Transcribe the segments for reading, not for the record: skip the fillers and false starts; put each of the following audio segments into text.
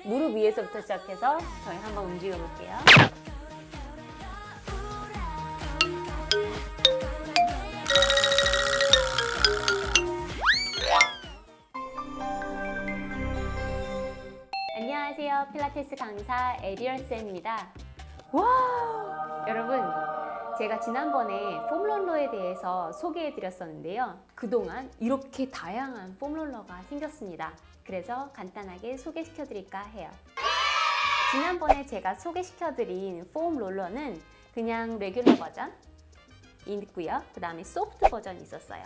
무릎 위에서부터 시작해서 저희 한번 움직여 볼게요. 안녕하세요. 필라테스 강사 에리얼쌤입니다. 와! 여러분, 제가 지난번에 폼롤러에 대해서 소개해 드렸었는데요. 그동안 이렇게 다양한 폼롤러가 생겼습니다. 그래서 간단하게 소개시켜 드릴까 해요. 지난번에 제가 소개시켜 드린 폼롤러는 그냥 레귤러 버전 있고요. 그 다음에 소프트 버전이 있었어요.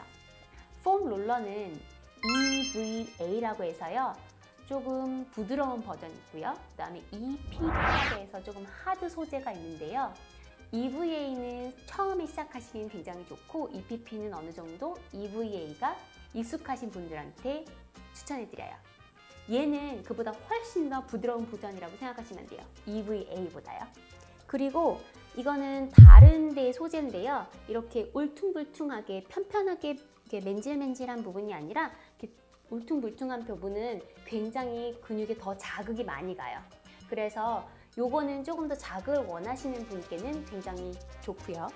폼롤러는 EVA라고 해서요. 조금 부드러운 버전이 있고요. 그 다음에 EPP라고 해서 조금 하드 소재가 있는데요. EVA는 처음에 시작하시기엔 굉장히 좋고 EPP는 어느 정도 EVA가 익숙하신 분들한테 추천해드려요. 얘는 그보다 훨씬 더 부드러운 버전이라고 생각하시면 돼요. EVA보다요. 그리고 이거는 다른 데의 소재인데요. 이렇게 울퉁불퉁하게 편편하게 이렇게 맨질맨질한 부분이 아니라 이렇게 울퉁불퉁한 부분은 굉장히 근육에 더 자극이 많이 가요. 그래서 요거는 조금 더 자극을 원하시는 분께는 굉장히 좋고요.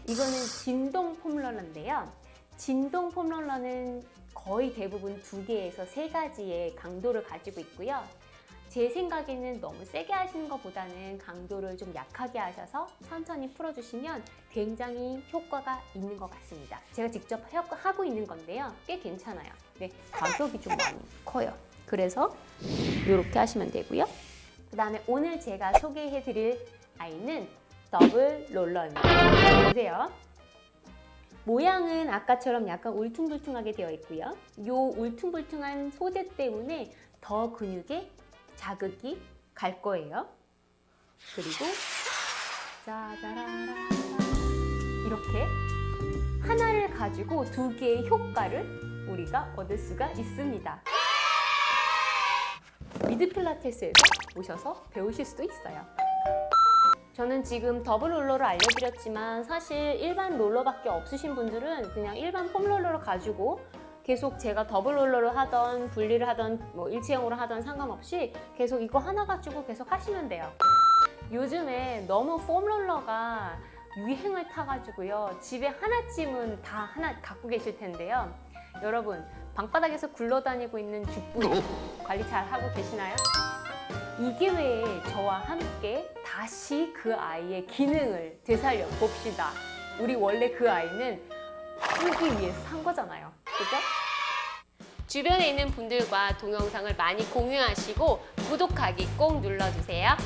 이거는 진동 폼롤러인데요. 진동 폼롤러는 거의 대부분 2개에서 3가지의 강도를 가지고 있고요. 제 생각에는 너무 세게 하시는 것보다는 강도를 좀 약하게 하셔서 천천히 풀어주시면 굉장히 효과가 있는 것 같습니다. 제가 직접 하고 있는 건데요. 꽤 괜찮아요. 네, 가격이 좀 많이 커요. 그래서 이렇게 하시면 되고요. 그 다음에 오늘 제가 소개해드릴 아이는 더블 롤러입니다. 보세요. 모양은 아까처럼 약간 울퉁불퉁하게 되어 있고요. 이 울퉁불퉁한 소재 때문에 더 근육에 자극이 갈 거예요. 그리고 짜자라라 이렇게 하나를 가지고 2개의 효과를 우리가 얻을 수가 있습니다. 미드 필라테스에서 오셔서 배우실 수도 있어요. 저는 지금 더블 롤러를 알려드렸지만 사실 일반 롤러밖에 없으신 분들은 그냥 일반 폼 롤러를 가지고 계속 제가 더블 롤러를 하던 분리를 하던 뭐 일체형으로 하던 상관없이 계속 이거 하나 가지고 계속 하시면 돼요. 요즘에 너무 폼 롤러가 유행을 타가지고요. 집에 하나쯤은 다 하나 갖고 계실 텐데요. 여러분, 방바닥에서 굴러다니고 있는 죽분 관리 잘 하고 계시나요? 이 기회에 저와 함께 다시 그 아이의 기능을 되살려 봅시다. 우리 원래 그 아이는 쓰기 위해서 산 거잖아요. 그죠? 주변에 있는 분들과 동영상을 많이 공유하시고 구독하기 꼭 눌러주세요.